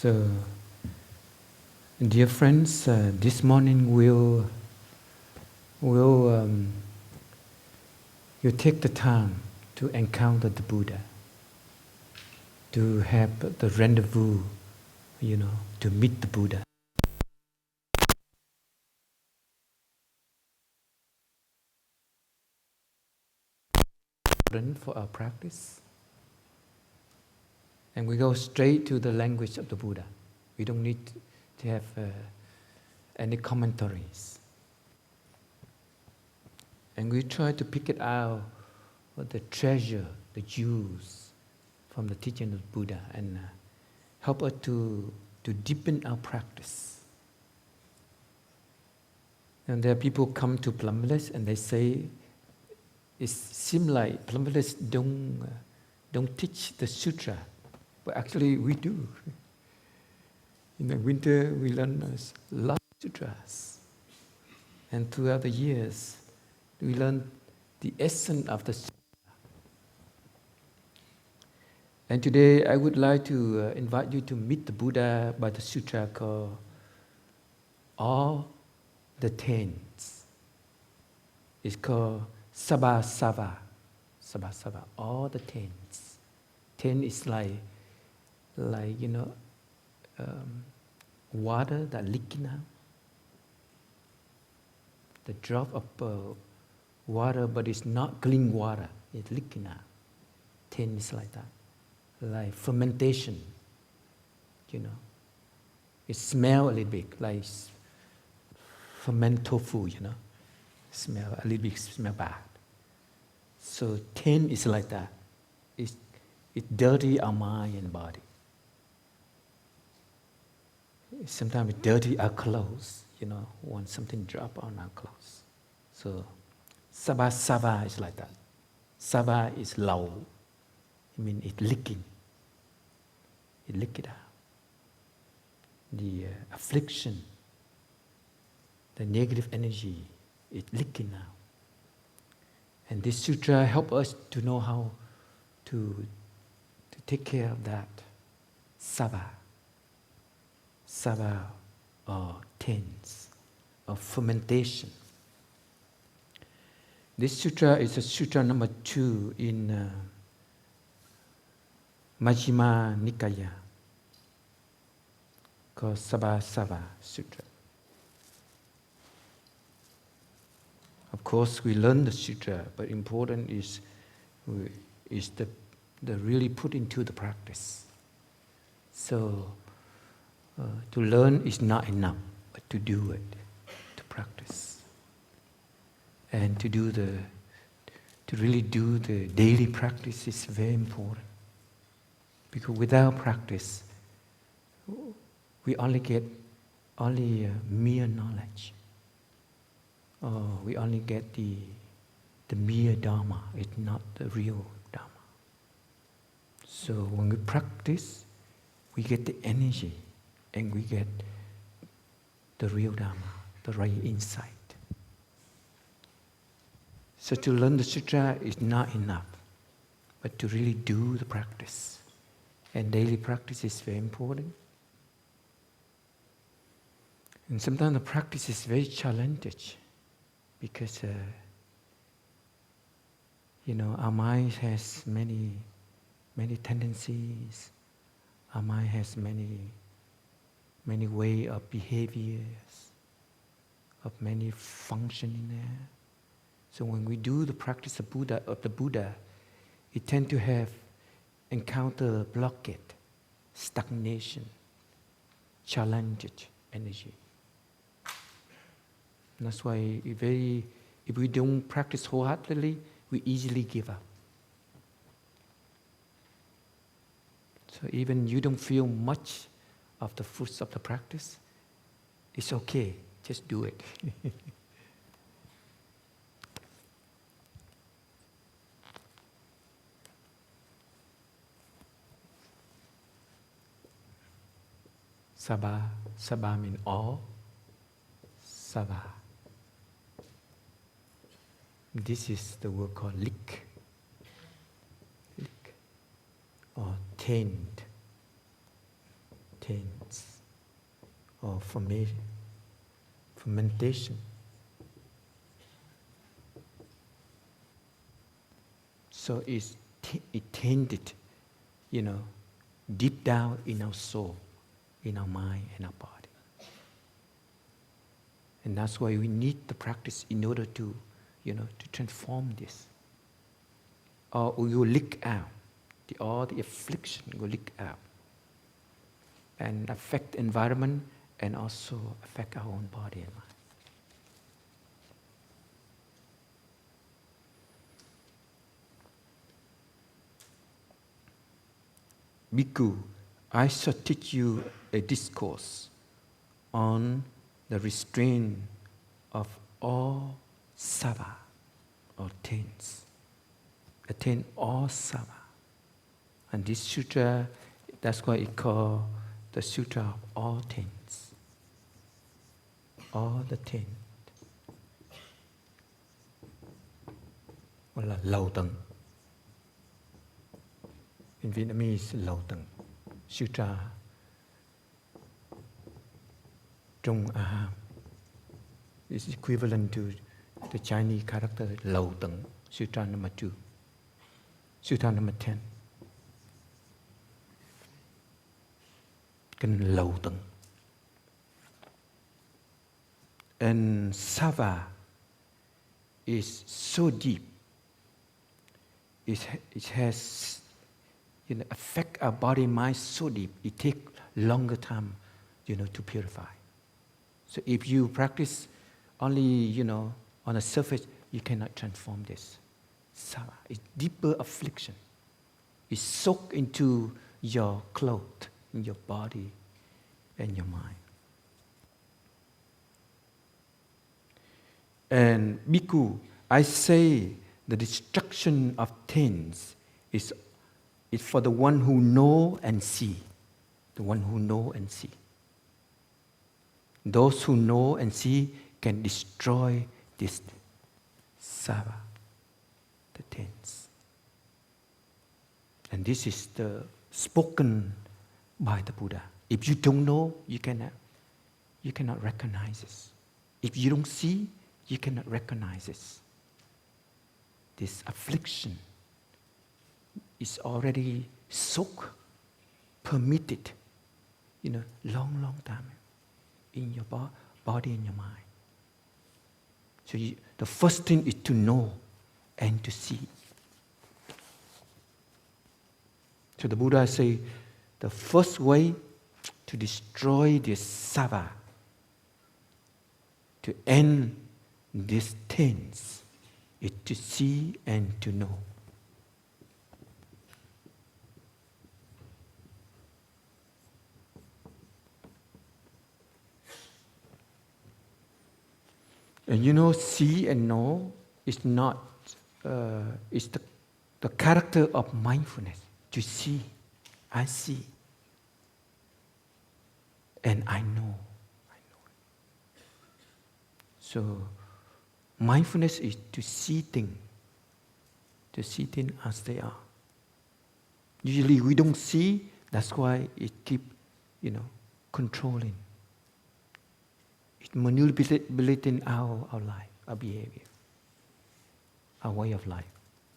So, dear friends, this morning you take the time to encounter the Buddha, to have the rendezvous, to meet the Buddha. For our practice, and we go straight to the language of the Buddha. We don't need to have any commentaries, and we try to pick it out, the treasure, the jewels from the teaching of Buddha, and help us to deepen our practice. And there are people come to Plum Village and they say, it seems like Plum Village don't teach the sutra, but actually we do. In the winter we learn a lot of sutras, and throughout the years we learn the essence of the sutra. And today I would like to invite you to meet the Buddha by the sutra called All the Taints. It's called Sabasava, all the taints. Taint is like water that leaking out. The drop of water, but it's not clean water. It's leaking out. Taint is like that, like fermentation. It smells a little bit like fermented tofu. Smell a little bit, smell bad. So taint is like that. It dirty our mind and body. Sometimes it dirty our clothes, when something drop on our clothes. So sava is like that. Sava is low. It's leaking. It leak it out. The affliction, the negative energy, it leaking out. And this sutra help us to know how to take care of that sava or taints, or fermentation. This sutra is a sutra number 2 in Majjhima Nikaya, called Sabasava Sutra. Of course, we learn the sutra, but important is the really put into the practice. So, to learn is not enough, but to do it, to practice, and to really do the daily practice is very important. Because without practice, we only get mere knowledge. We only get the mere Dharma. It's not the real Dharma. So when we practice, we get the energy and we get the real Dharma, the right insight. So to learn the sutra is not enough, but to really do the practice. And daily practice is very important. And sometimes the practice is very challenging because, our mind has many tendencies. Our mind has many way of behaviors, of many functioning there. So when we do the practice of the Buddha, it tends to encounter blockage, stagnation, challenged energy. And that's why if we don't practice wholeheartedly, we easily give up. So even you don't feel much of the fruits of the practice, it's okay, just do it. Sabha means all. Sava. This is the word called leak, or taint. taints or fermentation. So it tainted, deep down in our soul, in our mind and our body. And that's why we need the practice in order to, to transform this. Or we will leak out. All the affliction will leak out. And affect the environment and also affect our own body and mind. Bhikkhu, I shall teach you a discourse on the restraint of all sava or taints. Attain all sava. And this sutra, that's why it's called the Sutra of all taints. All the taint. Gọi là lầu tận. In Vietnamese, lầu tận. Sutra Trung Aham is equivalent to the Chinese character lầu tận. Sutra number 2. Sutra number 10. Kinh lầu tận. And Sava is so deep. It has affect our body mind so deep. It takes longer time, to purify. So if you practice only, on the surface, you cannot transform this. Sava is deeper affliction. It's soaked into your clothes, in your body and your mind. And Bhikkhu, I say the destruction of taints is for the one who know and see. The one who know and see. Those who know and see can destroy this sava, the taints. And this is the spoken by the Buddha. If you don't know, you cannot recognize this. If you don't see, you cannot recognize this. This affliction is already soaked, permitted, long time in your body and your mind. So the first thing is to know and to see. So the Buddha say, the first way to destroy this sava, to end these taints, is to see and to know. And see and know is not, it's the character of mindfulness. To see, I see, and I know. So, mindfulness is to see things as they are. Usually we don't see, that's why it keeps, controlling. It manipulating our life, our behavior, our way of life.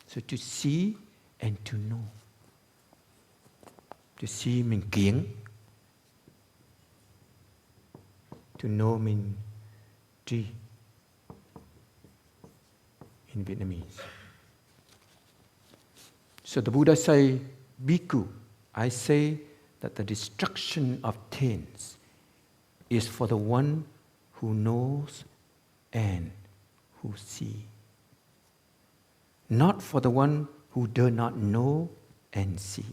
So to see and to know. To see means kiến. To know means tri in Vietnamese. So the Buddha say, Bhikkhu, I say that the destruction of taints is for the one who knows and who sees. Not for the one who does not know and see.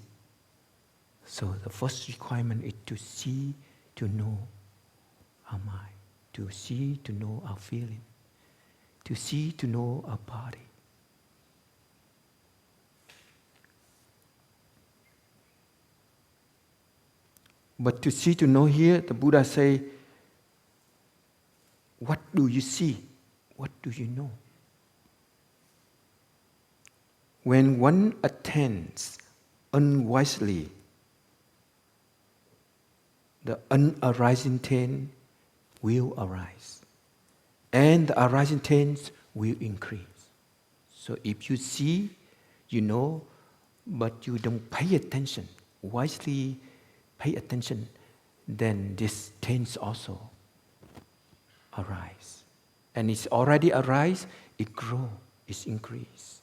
So the first requirement is to see, to know our mind. To see, to know our feeling. To see, to know our body. But to see, to know here, the Buddha say, what do you see? What do you know? When one attends unwisely, the unarising taint will arise. And the arising taints will increase. So if you see, you know, but you don't pay attention, wisely pay attention, then this taints also arise. And it's already arise, it grow, it's increase.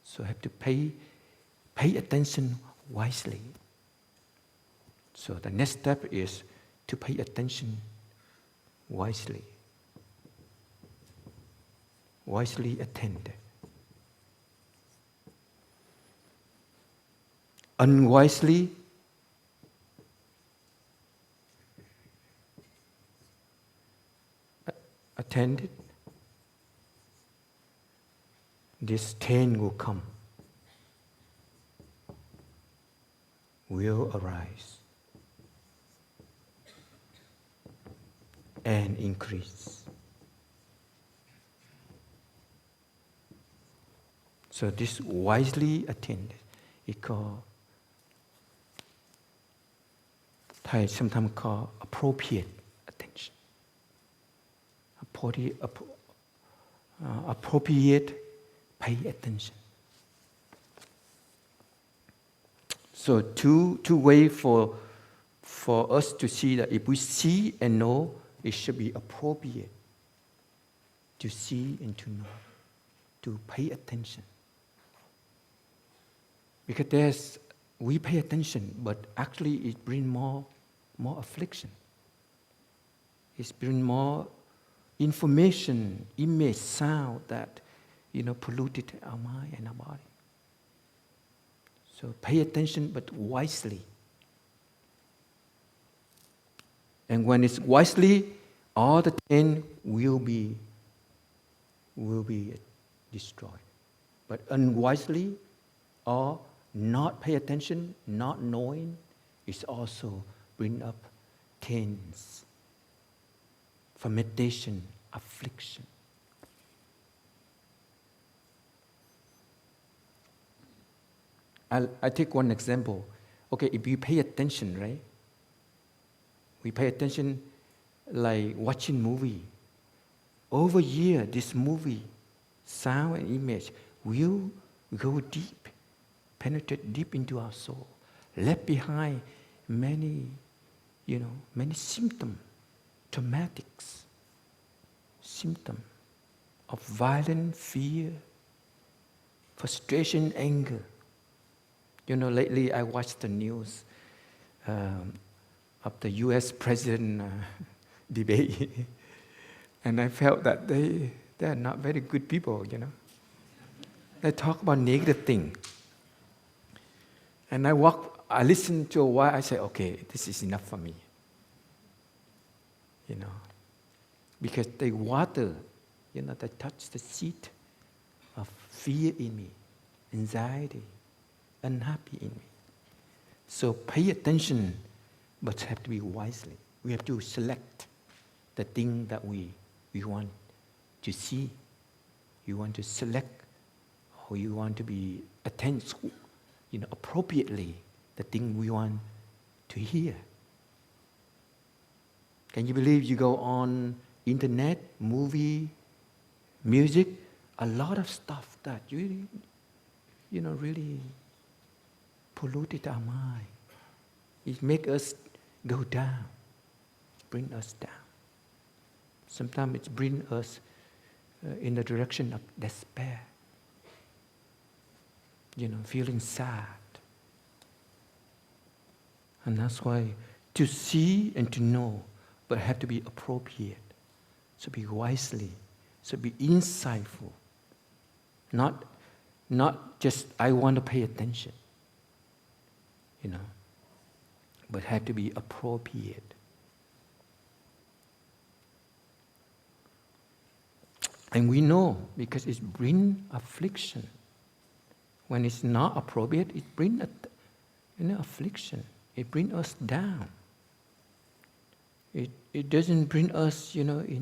So have to pay attention wisely. So the next step is to pay attention wisely. Wisely attend. Unwisely attended, this taint will come, will arise, and increase. So this wisely attended, it called, Thai sometimes call appropriate attention. Appropriate pay attention. So two ways for us to see that if we see and know, it should be appropriate to see and to know, to pay attention. Because we pay attention, but actually it brings more affliction. It brings more information, image, sound that polluted our mind and our body. So pay attention, but wisely. And when it's wisely, all the taint will be destroyed. But unwisely, or not pay attention, not knowing, is also bring up taints, fermentation, affliction. I take one example. Okay, if you pay attention, right? We pay attention like watching movie. Over year, this movie, sound and image will go deep, penetrate deep into our soul, left behind many symptoms, traumatics, symptoms of violence, fear, frustration, anger. Lately I watched the news of the U.S. president debate, and I felt that they are not very good people. They talk about negative things, and I listened to a while. I said, okay, this is enough for me. Because they water, they touch the seed of fear in me, anxiety, unhappy in me. So pay attention, but have to be wisely. We have to select the thing that we want to see. You want to select, or you want to be attentive, appropriately the thing we want to hear. Can you believe you go on internet, movie, music, a lot of stuff that really polluted our mind. It makes us go down, bring us down. Sometimes it brings us in the direction of despair, feeling sad. And that's why to see and to know, but have to be appropriate. So be wisely, so be insightful. Not just I want to pay attention, but have to be appropriate. And we know because it brings affliction. When it's not appropriate, it brings affliction. It brings us down. It doesn't bring us, in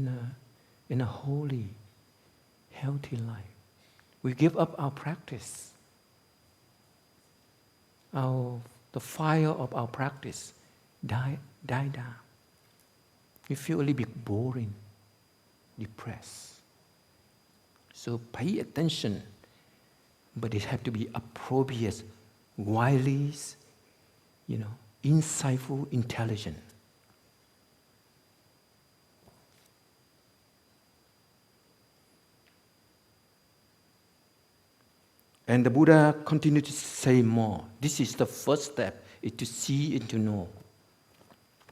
a holy, healthy life. We give up our practice. The fire of our practice die die down. You feel a little bit boring, depressed. So pay attention, but it has to be appropriate, wily, insightful, intelligent. And the Buddha continued to say more. This is the first step, is to see and to know.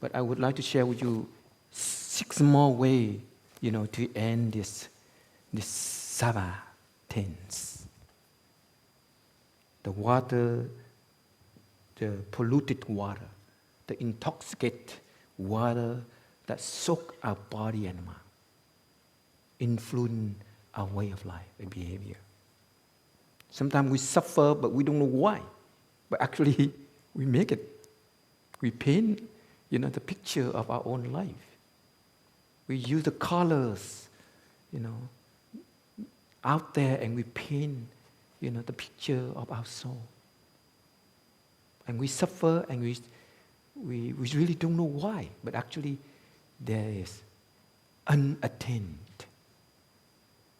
But I would like to share with you 6 more ways, to end this Sava tense. The water, the polluted water, the intoxicated water that soak our body and mind, influence our way of life and behavior. Sometimes we suffer, but we don't know why. But actually, we make it. We paint, the picture of our own life. We use the colors, out there, and we paint, the picture of our soul. And we suffer, and we really don't know why. But actually, there is unattained.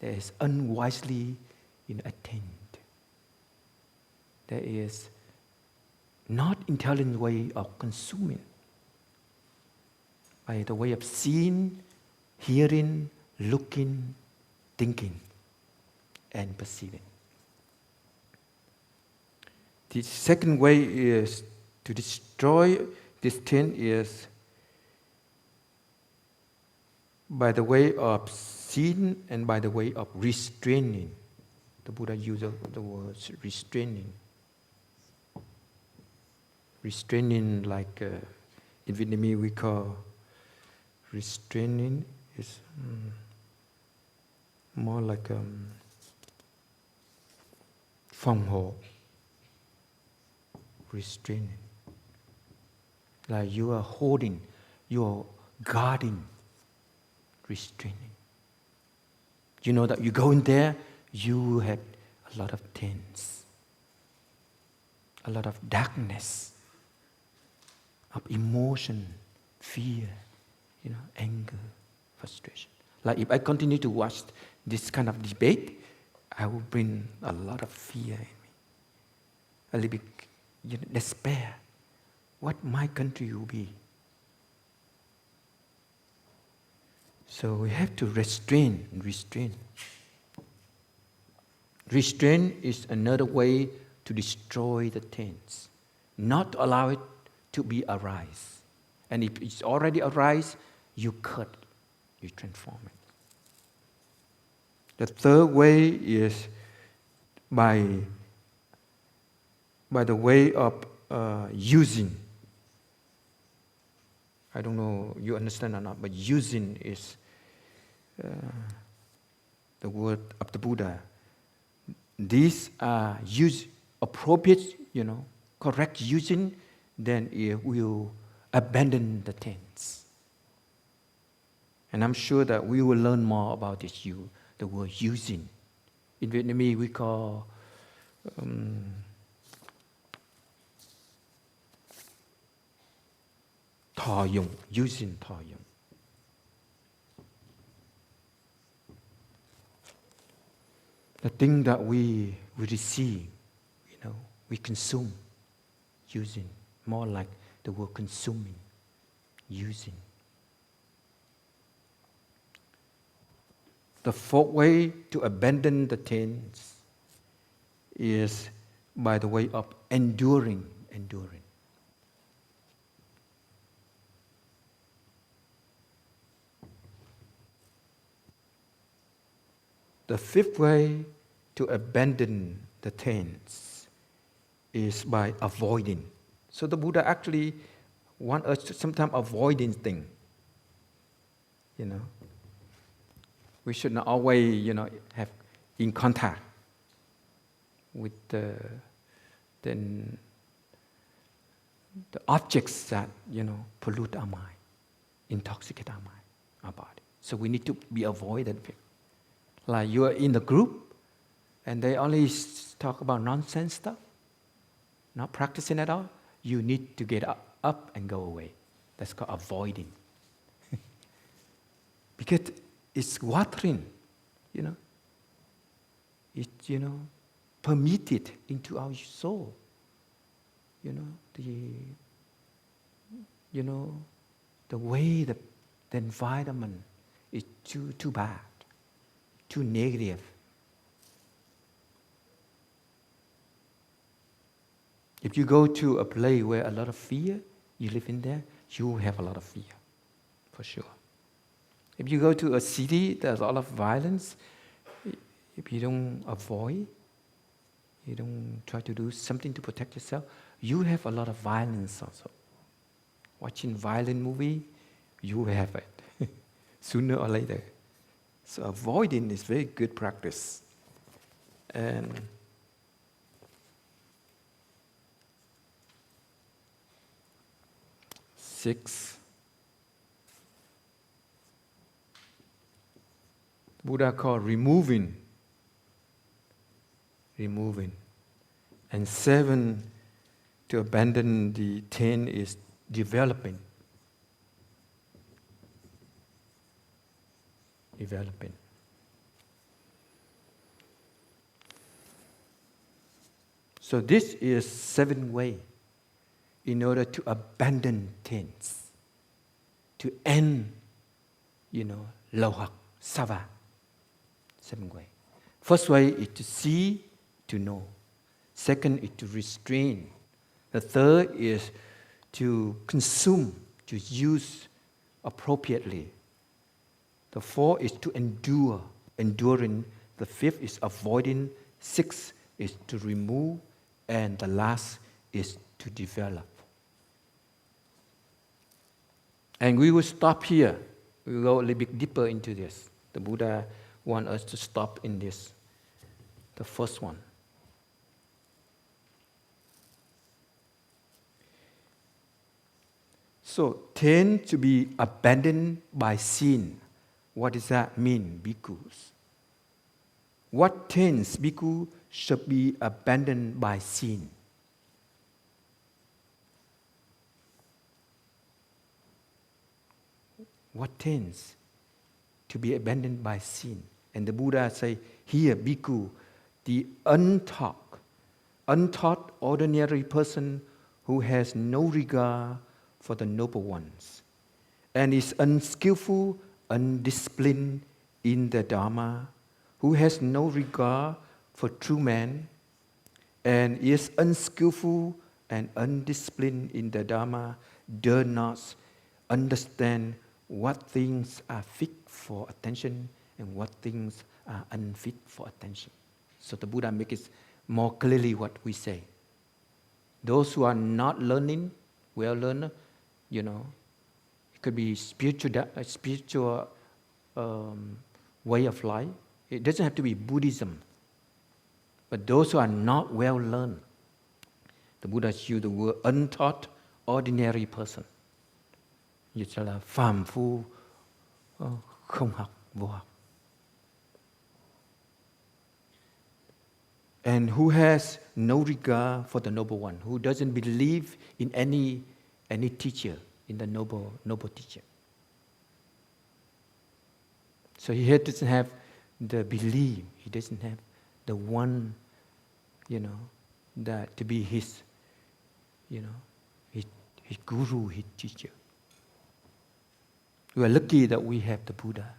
There is unwisely attained. There is not intelligent way of consuming. By the way of seeing, hearing, looking, thinking, and perceiving. The second way is to destroy this thing is by the way of seeing and by the way of restraining. The Buddha used the word restraining. Restraining, like in Vietnamese we call restraining is more like phòng hộ. Restraining. Like you are holding, you are guarding, restraining. You know that you go in there, you have a lot of tense, a lot of darkness, of emotion, fear, anger, frustration. Like if I continue to watch this kind of debate, I will bring a lot of fear in me. A little bit despair. What my country will be. So we have to restrain. Restraint is another way to destroy the taints. Not to allow it to be arise. And if it's already arise, you cut, you transform it. The third way is by the way of using. I don't know you understand or not, but using is the word of the Buddha. These are use appropriate, correct using, then it will abandon the tense. And I'm sure that we will learn more about this, the word using. In Vietnamese we call thọ dụng, using thọ dụng. The thing that we receive, we consume, using, more like the word consuming, using. The fourth way to abandon the taints is by the way of enduring. The fifth way to abandon the taints is by avoiding. So the Buddha actually wants us to sometimes avoiding things. We should not always, have in contact with the objects that, pollute our mind, intoxicate our mind, our body. So we need to be avoided. Like you are in the group, and they only talk about nonsense stuff, not practicing at all. You need to get up and go away. That's called avoiding. Because it's watering, It's, permitted into our soul. The way the environment is too bad, too negative. If you go to a place where a lot of fear, you live in there, you will have a lot of fear, for sure. If you go to a city, there's a lot of violence. If you don't avoid, you don't try to do something to protect yourself, you have a lot of violence also. Watching violent movie, you have it, sooner or later. So avoiding is very good practice. And six, Buddha called removing. And seven, to abandon the taint is developing. So this is 7 ways in order to abandon taints, to end, lohak, sava. 7 ways. First way is to see, to know. Second is to restrain. The third is to consume, to use appropriately. The fourth is to endure, enduring. The fifth is avoiding. Sixth is to remove. And the last is to develop. And we will stop here. We will go a little bit deeper into this. The Buddha wants us to stop in this. The first one. So, tend to be abandoned by sin. What does that mean, bhikkhus? What tends bhikkhu should be abandoned by sin? What tends to be abandoned by sin? And the Buddha say, here, bhikkhu, the untaught, ordinary person who has no regard for the noble ones, and is unskillful, undisciplined in the Dharma, who has no regard for true man, and is unskillful and undisciplined in the Dharma, does not understand what things are fit for attention and what things are unfit for attention. So the Buddha makes it more clearly what we say. Those who are not learning, well learner, it could be spiritual way of life. It doesn't have to be Buddhism. But those who are not well learned, the Buddha used the word untaught, ordinary person. Dịch ra là phàm phu, không học, vô học. And who has no regard for the noble one, who doesn't believe in any teacher, in the noble teacher. So he doesn't have the belief, he doesn't have the one, that to be his guru, his teacher. We are lucky that we have the Buddha.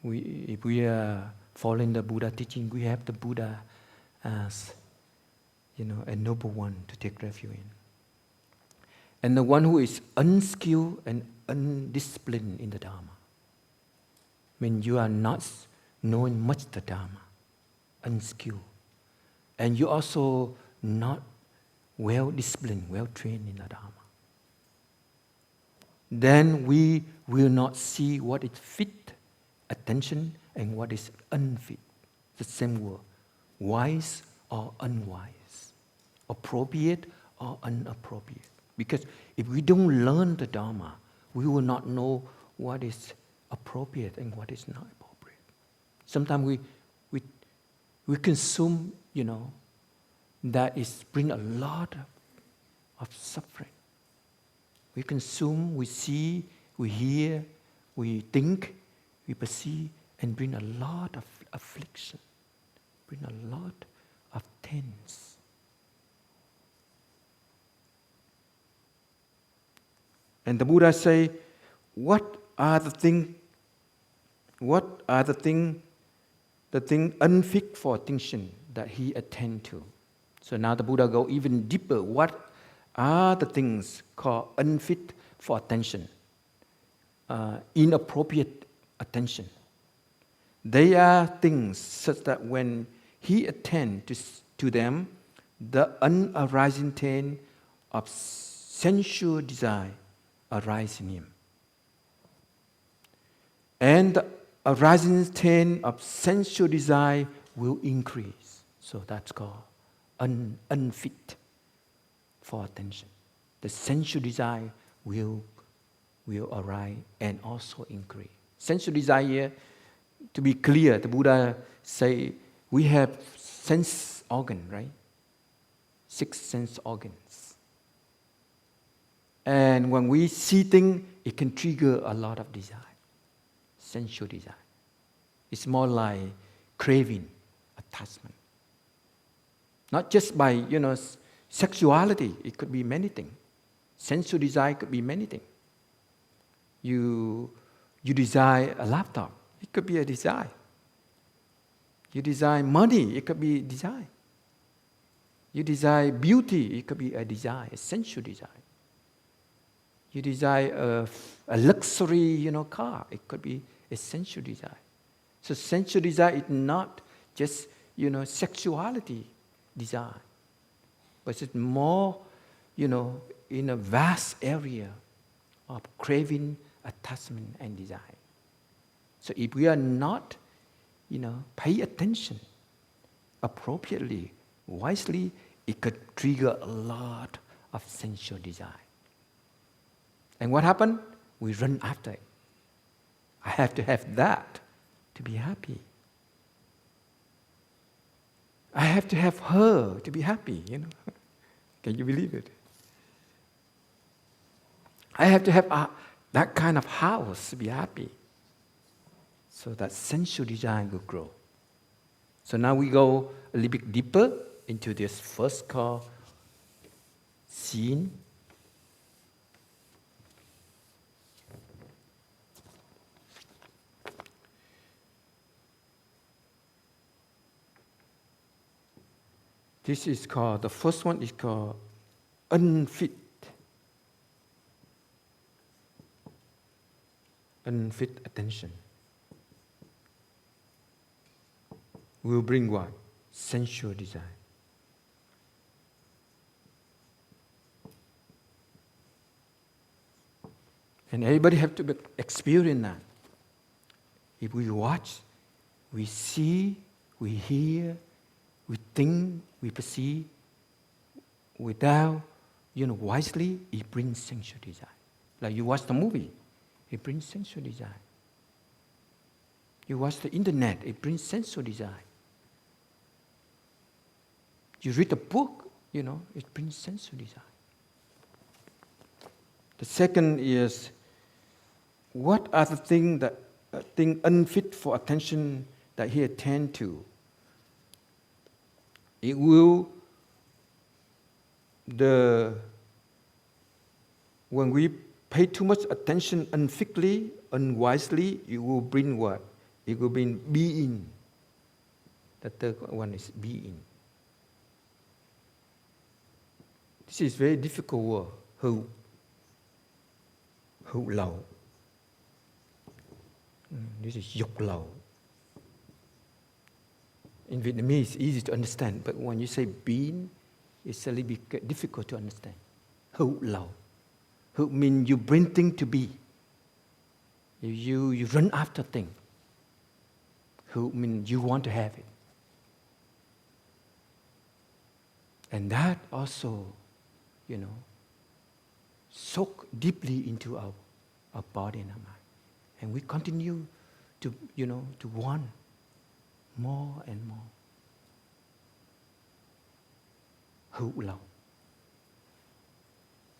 If we are following the Buddha teaching, we have the Buddha as, a noble one to take refuge in. And the one who is unskilled and undisciplined in the Dharma, you are not knowing much the Dharma, unskilled. And you also not well disciplined, well trained in the Dharma. Then we will not see what is fit attention and what is unfit. The same word, wise or unwise, appropriate or inappropriate. Because if we don't learn the Dharma, we will not know what is appropriate and what is not appropriate. Sometimes we consume, that is bring a lot of suffering. We consume, we see, we hear, we think, we perceive, and bring a lot of affliction, bring a lot of taints. And the Buddha say, what are the thing unfit for attention that he attend to? So now the Buddha go even deeper. What are the things called unfit for attention? Inappropriate attention. They are things such that when he attend to them, the unarising taint of sensual desire arise in him. And the arising taint of sensual desire will increase. So that's called unfit for attention. The sensual desire will arise and also increase. Sensual desire, to be clear, the Buddha say we have sense organ, right? 6 sense organs. And when we see things, it can trigger a lot of desire. Sensual desire. It's more like craving, attachment. Not just by, sexuality. It could be many things. Sensual desire could be many things. You desire a laptop. It could be a desire. You desire money. It could be a desire. You desire beauty. It could be a desire, a sensual desire. You desire a luxury, car. It could be a sensual desire. So sensual desire is not just, sexuality desire, but it's more, in a vast area of craving, attachment, and desire. So if we are not, pay attention appropriately, wisely, it could trigger a lot of sensual desire. And what happened? We run after it. I have to have that to be happy. I have to have her to be happy, Can you believe it? I have to have that kind of house to be happy. So that sensual desire will grow. So now we go a little bit deeper into this first called seeing. This is called, the first one is called unfit. Unfit attention. Will bring what? Sensual desire. And everybody have to experience that. If we watch, we see, we hear, we think, we perceive, without, wisely, it brings sensual desire. Like you watch the movie, it brings sensual desire. You watch the internet, it brings sensual desire. You read a book, it brings sensual desire. The second is, what are the things unfit for attention that he attend to? It will, when we pay too much attention unfitly, unwisely, it will bring what? It will bring being. The third one is being. This is very difficult word. Hữu lậu. This is dục lậu. In Vietnamese, it's easy to understand, but when you say being, it's a little bit difficult to understand. Hữu lậu. Hữu means you bring things to be. You run after things. Hữu means you want to have it. And that also, soak deeply into our body and our mind. And we continue to want more and more. Hữu lậu.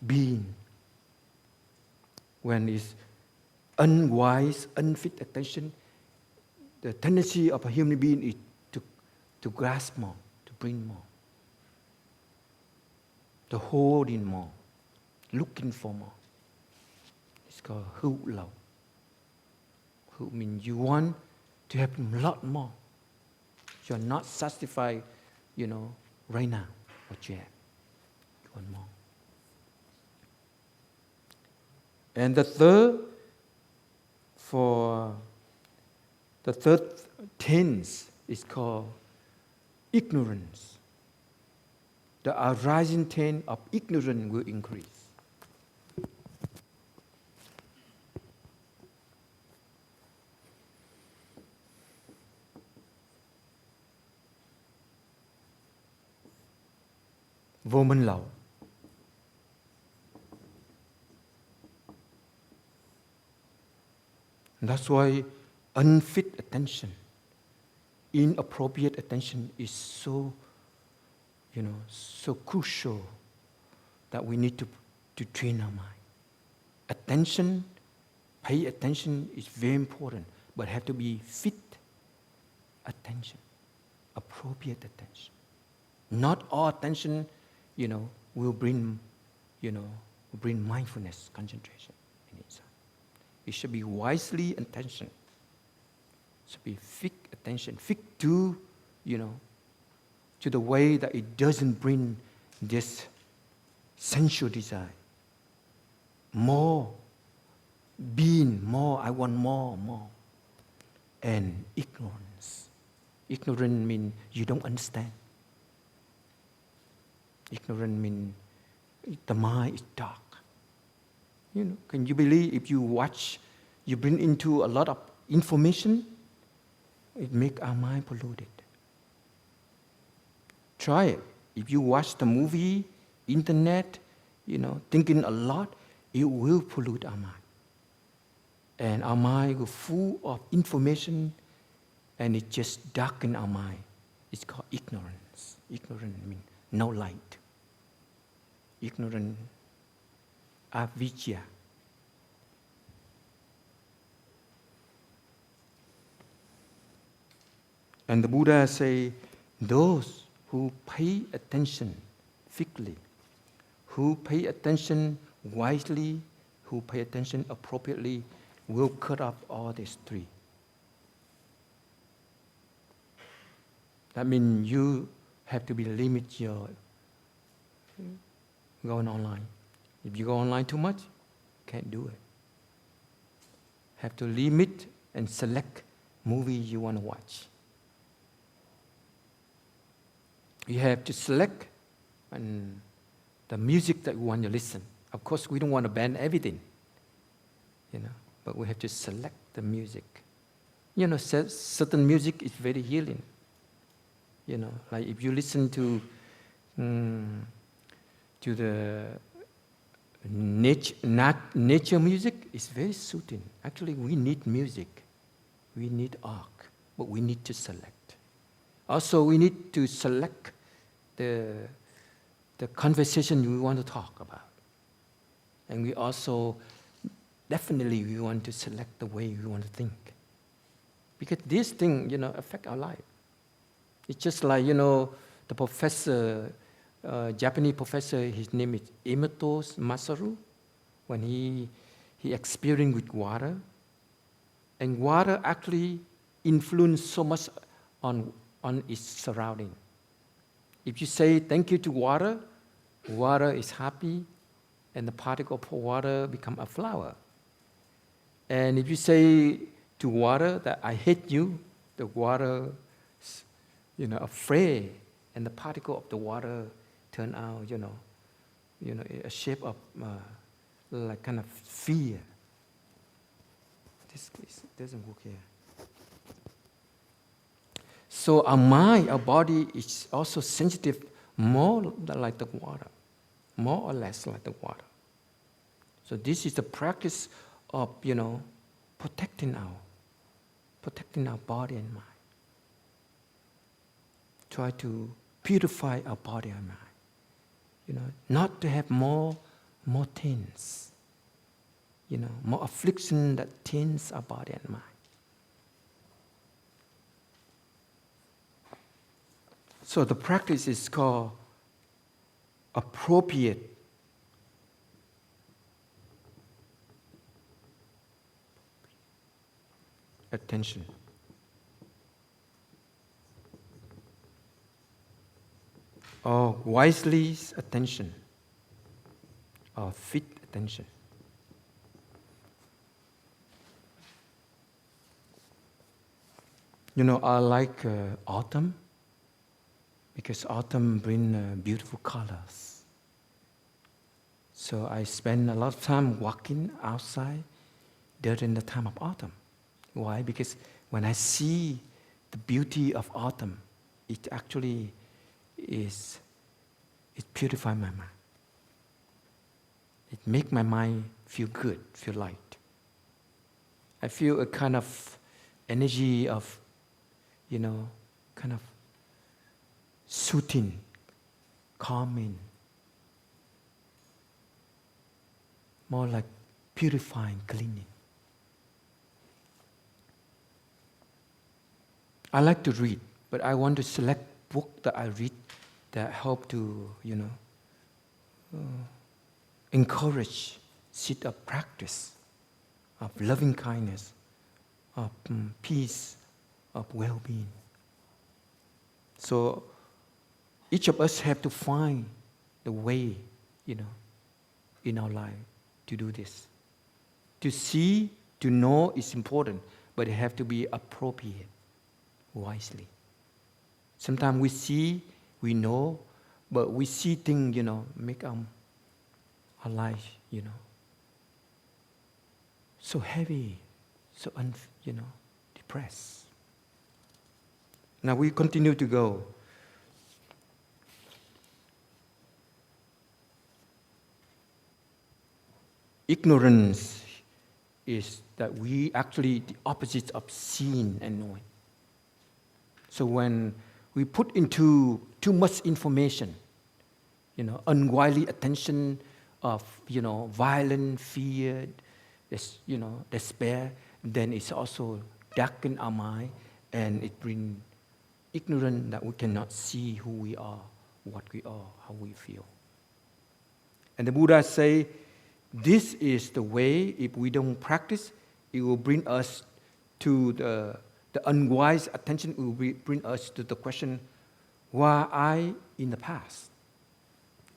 Being. when it's unwise, unfit attention, the tendency of a human being is to grasp more, to bring more, to hold in more, looking for more. It's called hữu lậu. Hữu means you want to have a lot more. You're not satisfied, right now, what you have. You want more. And the third taints is called ignorance. The arising taint of ignorance will increase. Vô minh lậu. That's why unfit attention, inappropriate attention is so crucial that we need to train our mind. Attention, pay attention is very important, but have to be fit attention, appropriate attention. Not all attention, will bring mindfulness, concentration in inside. It should be wisely attention. It should be fit attention, fit to, to the way that it doesn't bring this sensual desire. More, being more, I want more. And ignorance. Ignorance means you don't understand. Ignorance means the mind is dark. Can you believe if you watch, you bring into a lot of information, it makes our mind polluted. Try it. If you watch the movie, internet, thinking a lot, it will pollute our mind. And our mind is full of information, and it just darkens our mind. It's called ignorance. Ignorance means no light. Ignorance, avidya. And the Buddha say, those who pay attention fitly, who pay attention wisely, who pay attention appropriately, will cut off all these three. That means you have to be limit your going online. If you go online too much, can't do it. Have to limit and select movies you want to watch. You have to select and the music that you want to listen. Of course, we don't want to ban everything, but we have to select the music. Certain music is very healing. Like if you listen to the nature music, it's very soothing. Actually, we need music. We need art, but we need to select. Also, we need to select the conversation we want to talk about. And we also, definitely, we want to select the way we want to think. Because these things, affect our life. It's just like, the professor, Japanese professor, his name is Emoto Masaru, when he experienced with water. And water actually influenced so much on its surrounding. If you say thank you to water, water is happy, and the particle of water become a flower. And if you say to water that I hate you, the water afraid, and the particle of the water turn out, a shape of like kind of fear. This doesn't work here. So our mind, our body is also sensitive, more like the water, more or less like the water. So this is the practice of, protecting our body and mind. Try to purify our body and mind. Not to have more things. more affliction that taints our body and mind. So the practice is called appropriate attention. Or wisely attention. Or fit attention. I like autumn because autumn brings beautiful colors. So I spend a lot of time walking outside during the time of autumn. Why? Because when I see the beauty of autumn, it actually it purifies my mind. It makes my mind feel good, feel light. I feel a kind of energy of, kind of soothing, calming, more like purifying, cleaning. I like to read, but I want to select books that I read that help to, encourage seed of practice, of loving kindness, of peace, of well-being. So each of us have to find the way, in our life to do this. To see, to know is important, but it have to be appropriate, wisely. Sometimes we see, we know, but we see things, make our life, so heavy, so depressed. Now we continue to go. Ignorance is that we actually the opposite of seeing and knowing. So when we put into too much information, unwily attention of, violent, fear, despair, then it's also darken our mind and it brings ignorance that we cannot see who we are, what we are, how we feel. And the Buddha say, this is the way, if we don't practice, it will bring us to the unwise attention, it will bring us to the question, why I in the past?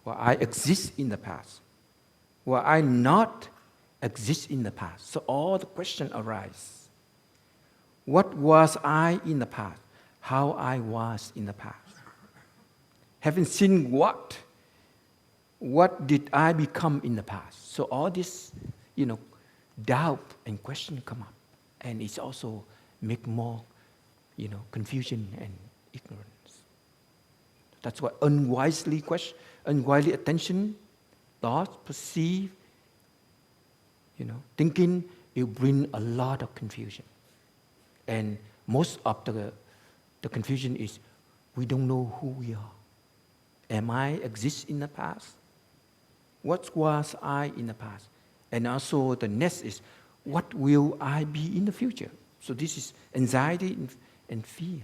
Why I exist in the past? Why I not exist in the past? So all the questions arise. What was I in the past? How I was in the past? Having seen what did I become in the past? So all this, doubt and question come up. And it's also make more, confusion and ignorance. That's why unwisely attention, thoughts, perceive, thinking, it bring a lot of confusion. And most of the confusion is we don't know who we are. Am I exist in the past? What was I in the past? And also the next is, what will I be in the future? So this is anxiety and fear.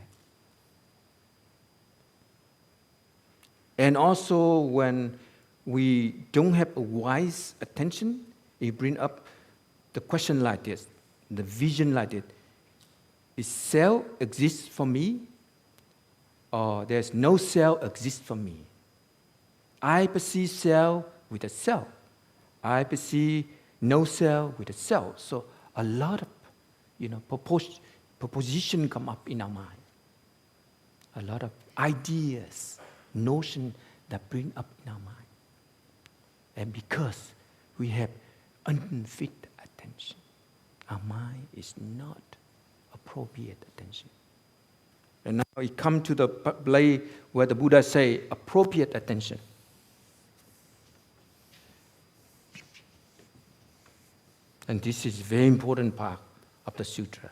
And also when we don't have a wise attention, it brings up the question like this, the vision like this. Is self exist for me? Or there's no self exist for me? I perceive self with a self. I perceive no self with a self. So a lot of, proposition come up in our mind. A lot of ideas, notion that bring up in our mind. And because we have unfit attention, our mind is not appropriate attention. And now we come to the place where the Buddha say appropriate attention. And this is very important part of the sutra.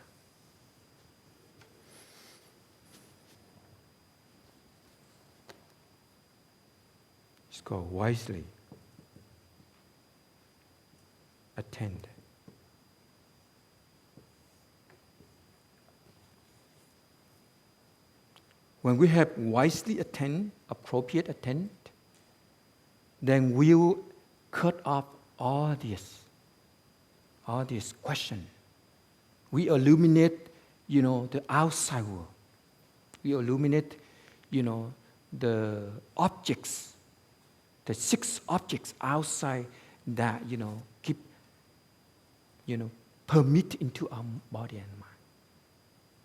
It's called wisely attend when we have wisely appropriate attend, then we'll cut off all this question. We illuminate, the outside world. We illuminate, the objects, the 6 objects outside that, keep, permit into our body and mind.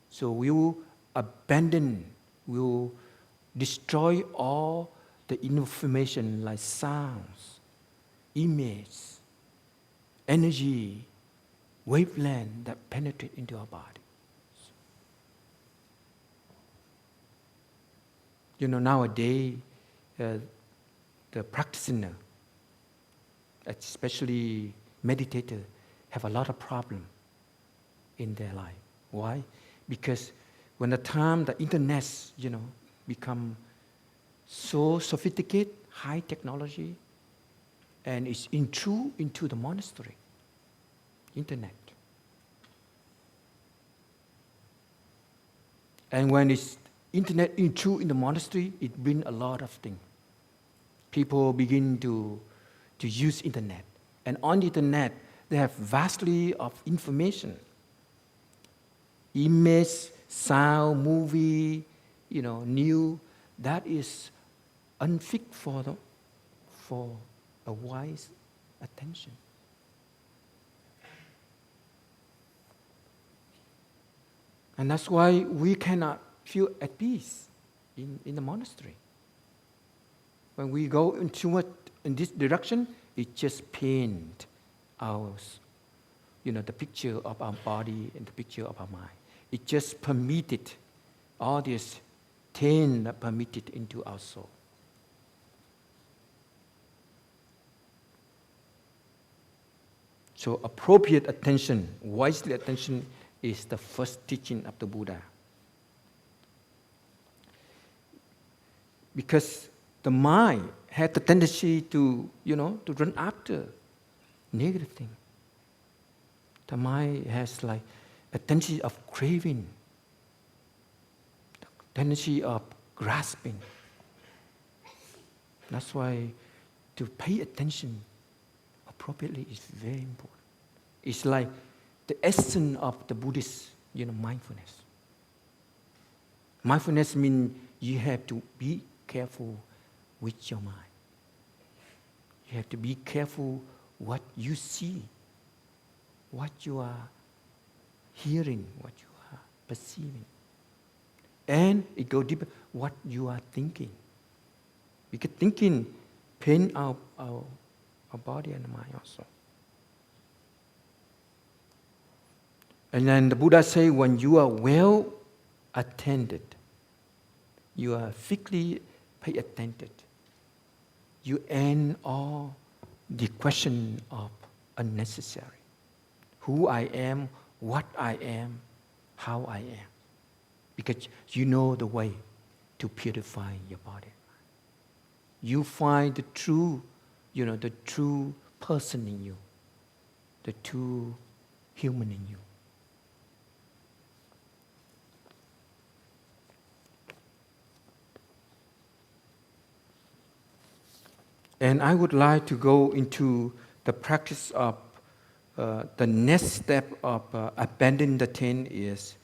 So we will abandon, we will destroy all the information like sounds, images, energy, wavelength that penetrate into our body. Nowadays, the practitioner, especially meditators, have a lot of problems in their life. Why? Because when the time the internet, become so sophisticated, high technology, and it's intrude into the monastery, internet. And when it's internet intrude in the monastery, it brings a lot of things. People begin to use internet. And on the internet, they have vastly of information. Image, sound, movie, new, that is unfit for a wise attention. And that's why we cannot feel at peace in the monastery. When we go in this direction, it just paint our, the picture of our body and the picture of our mind. It just permitted all this taint that permitted into our soul. So appropriate attention, wisely attention, is the first teaching of the Buddha. Because the mind had the tendency to run after negative things. The mind has like a tendency of craving, the tendency of grasping. That's why to pay attention appropriately is very important. It's like the essence of the Buddhist, mindfulness. Mindfulness means you have to be careful with your mind. You have to be careful what you see, what you are hearing, what you are perceiving. And it goes deeper, what you are thinking. Because thinking pains our body and mind also. And then the Buddha says, when you are well attended, you are fixedly pay attention, you end all the question of unnecessary. Who I am, what I am, how I am. Because you know the way to purify your body. You find the true, the true person in you, the true human in you. And I would like to go into the practice of the next step of abandoning the taint is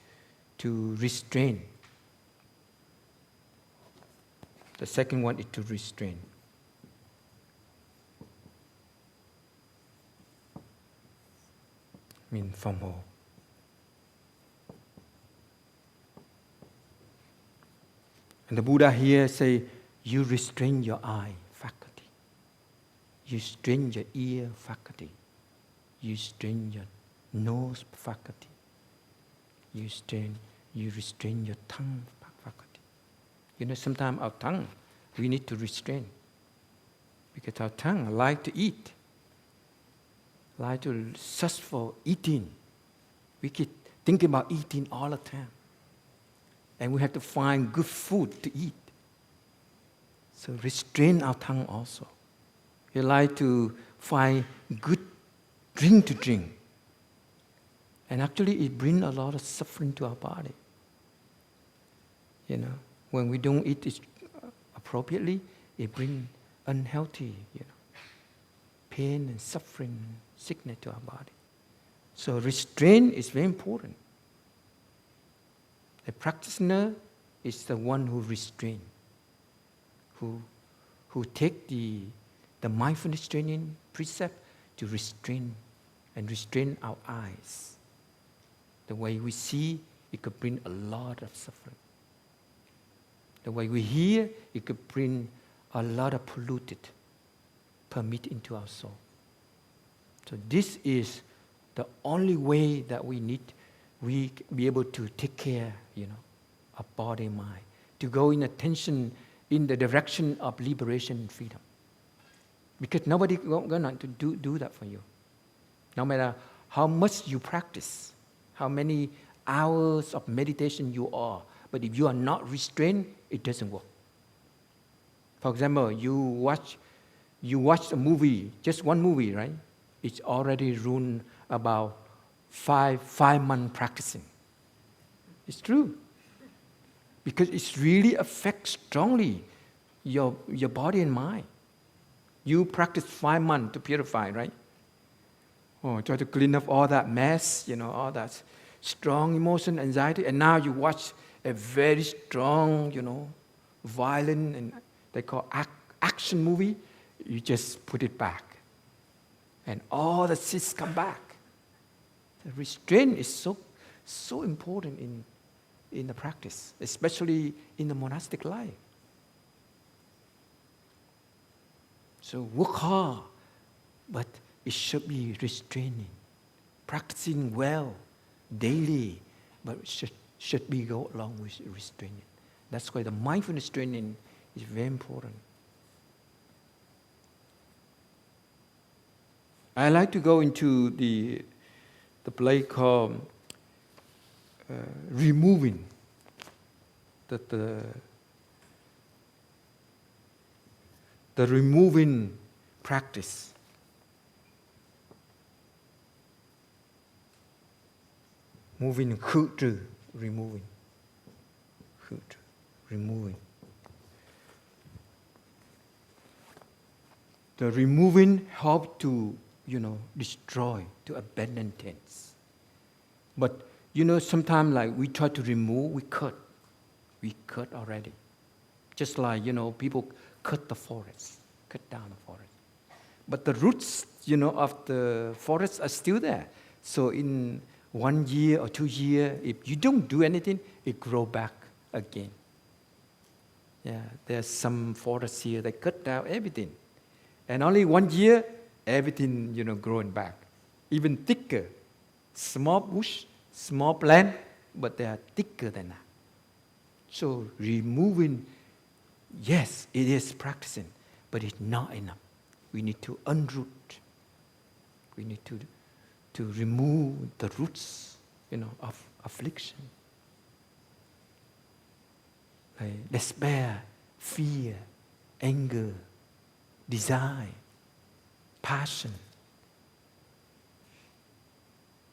to restrain. The second one is to restrain. From home. And the Buddha here say, you restrain your eye faculty. You strain your ear faculty. You strain your nose faculty. You restrain your tongue faculty. Sometimes our tongue, we need to restrain. Because our tongue like to eat. Like to search for eating. We keep thinking about eating all the time. And we have to find good food to eat. So restrain our tongue also. We like to find good drink to drink. And actually it brings a lot of suffering to our body. When we don't eat it appropriately, it brings unhealthy, pain and suffering, sickness to our body. So restraint is very important. A practitioner is the one who restrains, who take the mindfulness training precept to restrain our eyes. The way we see, it could bring a lot of suffering. The way we hear, it could bring a lot of polluted permit into our soul. So this is the only way that we be able to take care, of body and mind, to go in attention in the direction of liberation and freedom. Because nobody going to do that for you. No matter how much you practice, how many hours of meditation you are, but if you are not restrained, it doesn't work. For example, you watch a movie, just one movie, right? It's already ruined about 5 months practicing. It's true. Because it really affects strongly your body and mind. You practice 5 months to purify, right? Try to clean up all that mess, all that strong emotion, anxiety, and now you watch a very strong, violent, and they call action movie. You just put it back, and all the sins come back. The restraint is so important in the practice, especially in the monastic life. So work hard, but it should be restraining, practicing well, daily, but it should be go along with restraining. That's why the mindfulness training is very important. I like to go into the place called removing the removing practice. Moving, removing. The removing help to, destroy, to abandon taints. But, sometimes like we try to remove, we cut already. Just like, people cut the forest, cut down the forest. But the roots, of the forest are still there. So in 1 year or 2 years, if you don't do anything, it grow back again. Yeah, there's some forests here, they cut down everything. And only 1 year, everything, growing back. Even thicker. Small bush, small plant, but they are thicker than that. So removing, yes, it is practicing, but it's not enough. We need to unroot. We need to remove the roots, of affliction. Like despair, fear, anger, desire, passion.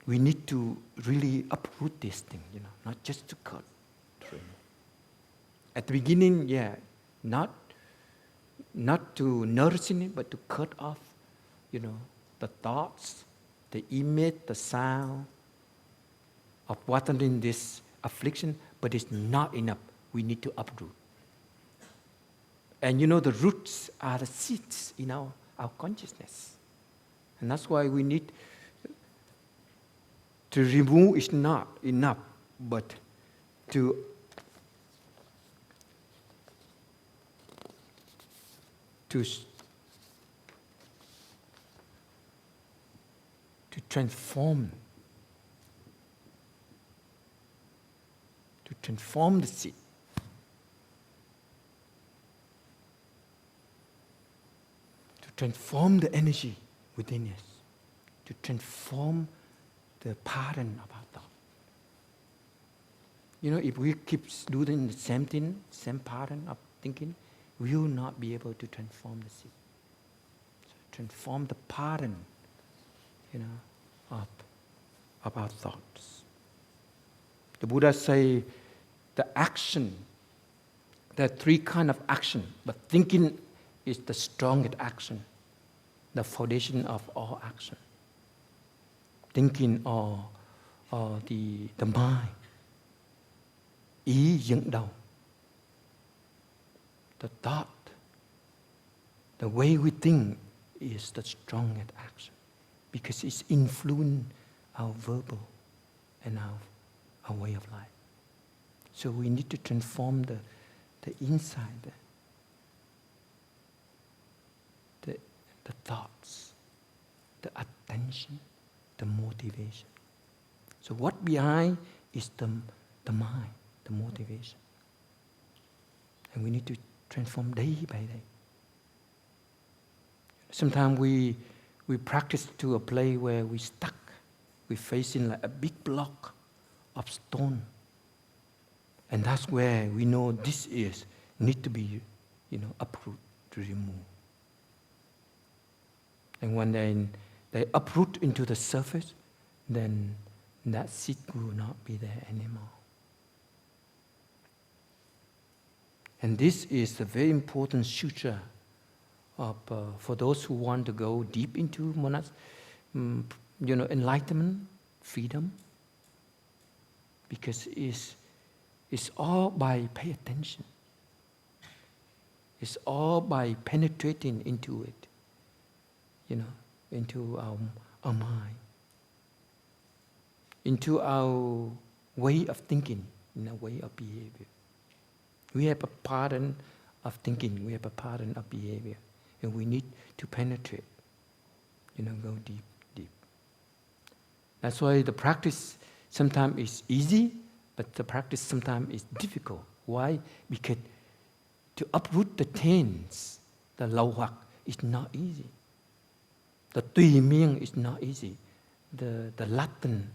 We need to really uproot this thing, not just to cut through. At the beginning, not to nourishing it, but to cut off, the thoughts, the image, the sound of watering this affliction, but it's not enough. We need to uproot. And the roots are the seeds in our consciousness. And that's why we need to remove is not enough, but to transform the seed. To transform the energy within us. To transform the pattern of our thought. If we keep doing the same thing, same pattern of thinking, we will not be able to transform the seed. So transform the pattern, of our thoughts. The Buddha say the action There are three kinds of action, but thinking is the strongest action, the foundation of all action. Thinking or the mind. Ý dẫn đầu. The thought, the way we think is the strongest action because it's influence our verbal and our way of life. So we need to transform the inside, the thoughts, the attention, the motivation. So what behind is the mind, the motivation. And we need to transform day by day. Sometimes we practice to a place where we stuck. We facing like a big block of stone. And that's where we know this need to be, uproot, to remove. And when they uproot into the surface, then that seed will not be there anymore. And this is a very important sutra for those who want to go deep into enlightenment, freedom, because it's all by pay attention. It's all by penetrating into it, into our mind, into our way of thinking, in a way of behavior. We have a pattern of thinking, we have a pattern of behavior, and we need to penetrate, go deep. That's why the practice sometimes is easy, but the practice sometimes is difficult. Why? Because to uproot the taints, the lâu hoặc, is not easy. The tùy miên is not easy. The latent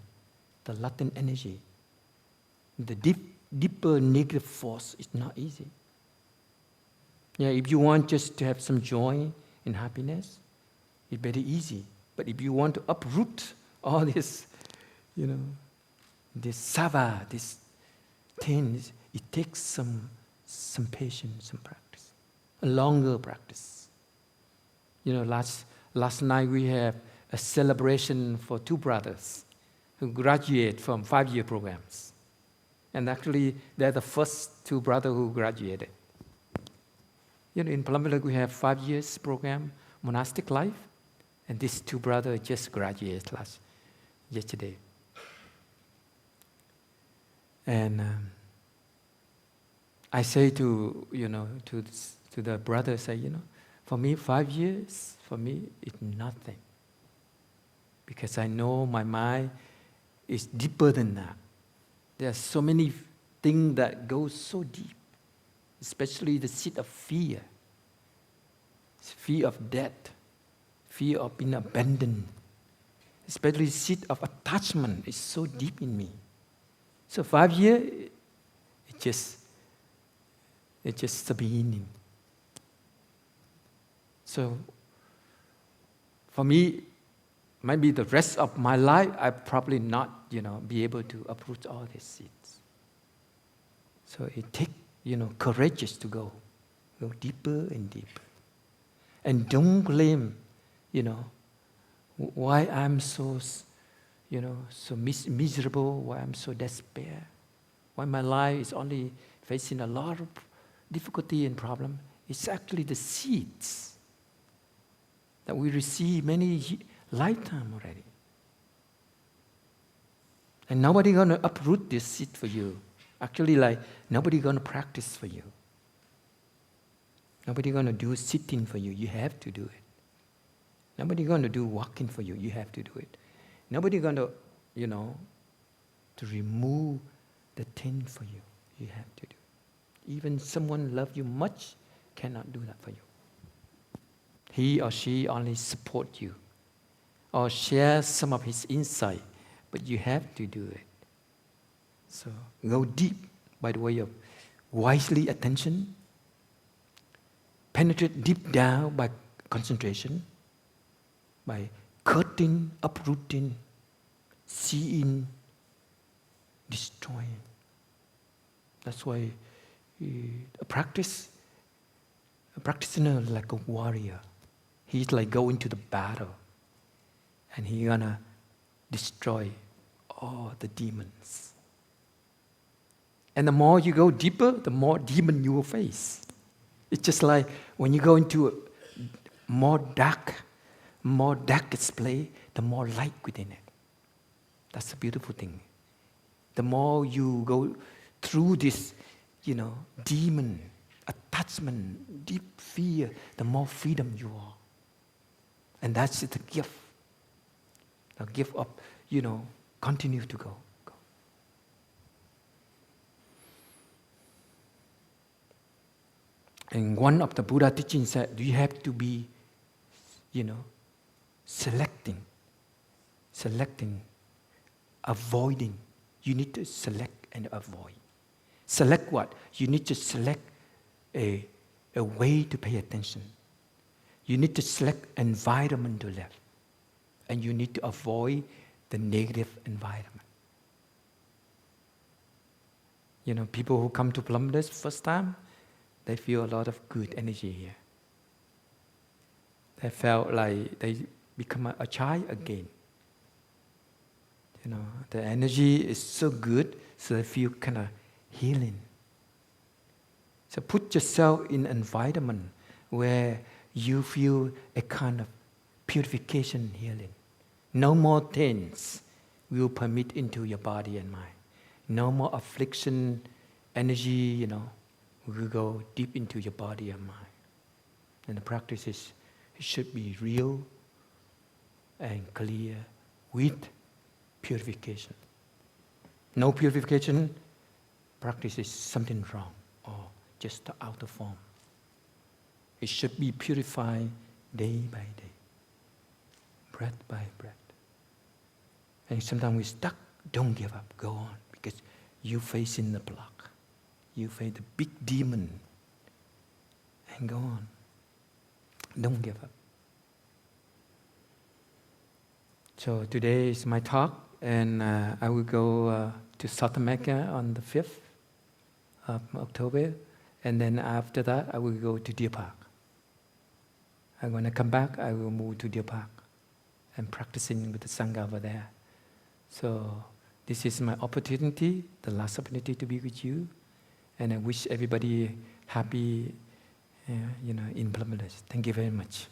energy, the deeper negative force is not easy. Yeah, if you want just to have some joy and happiness, it's very easy. But if you want to uproot all this, this sava, this things, it takes some patience, some practice, a longer practice. Last night we have a celebration for two brothers who graduate from 5-year programs. And actually, they're the first two brothers who graduated. In Plum we have 5 years program, monastic life, and these two brothers just graduated yesterday. And I say to the brother, for me 5 years, for me it's nothing, because I know my mind is deeper than that. There are so many things that go so deep, especially the seed of fear of death, fear of being abandoned, especially the seed of attachment is so deep in me. So 5 years, it's just the beginning. So for me, maybe the rest of my life, I probably not, be able to uproot all these seeds. So it takes, courageous to go deeper and deeper. And don't blame, why I'm so, so miserable, why I'm so despair, why my life is only facing a lot of difficulty and problem. It's actually the seeds that we receive many lifetime already. And nobody gonna uproot this seed for you. Actually, nobody gonna practice for you. Nobody gonna do sitting for you. You have to do it. Nobody gonna do walking for you. You have to do it. Nobody gonna, to remove the taint for you. You have to do it. Even someone love you much cannot do that for you. He or she only support you or share some of his insight, but you have to do it. So go deep by the way of wisely attention, penetrate deep down by concentration, by cutting, uprooting, seeing, destroying. That's why, A practitioner like a warrior. He's like going to the battle, and he's gonna destroy all the demons. And the more you go deeper, the more demon you will face. It's just like when you go into a more darkest place, the more light within it. That's a beautiful thing. The more you go through this, demon, attachment, deep fear, the more freedom you are. And that's the gift. The gift of, continue to go. And one of the Buddha teachings said, you have to be, selecting, avoiding. You need to select and avoid. Select what? You need to select a way to pay attention. You need to select environment to live. And you need to avoid the negative environment. People who come to Plum this first time, they feel a lot of good energy here. They felt like they become a child again. The energy is so good, so they feel kind of healing. So put yourself in an environment where you feel a kind of purification healing. No more taints will permit into your body and mind. No more affliction, energy, will go deep into your body and mind. And the practice it should be real and clear with purification. No purification, practice is something wrong or just the outer form. It should be purified day by day, breath by breath. And sometimes we're stuck, don't give up, go on, because you're facing the block. You face the big demon, and go on. Don't give up. So today is my talk, and I will go to South America on the 5th of October, and then after that I will go to Deer Park. And when I come back, I will move to Deer Park and practicing with the Sangha over there. So this is my opportunity, the last opportunity to be with you, and I wish everybody happy, in Plum. Thank you very much.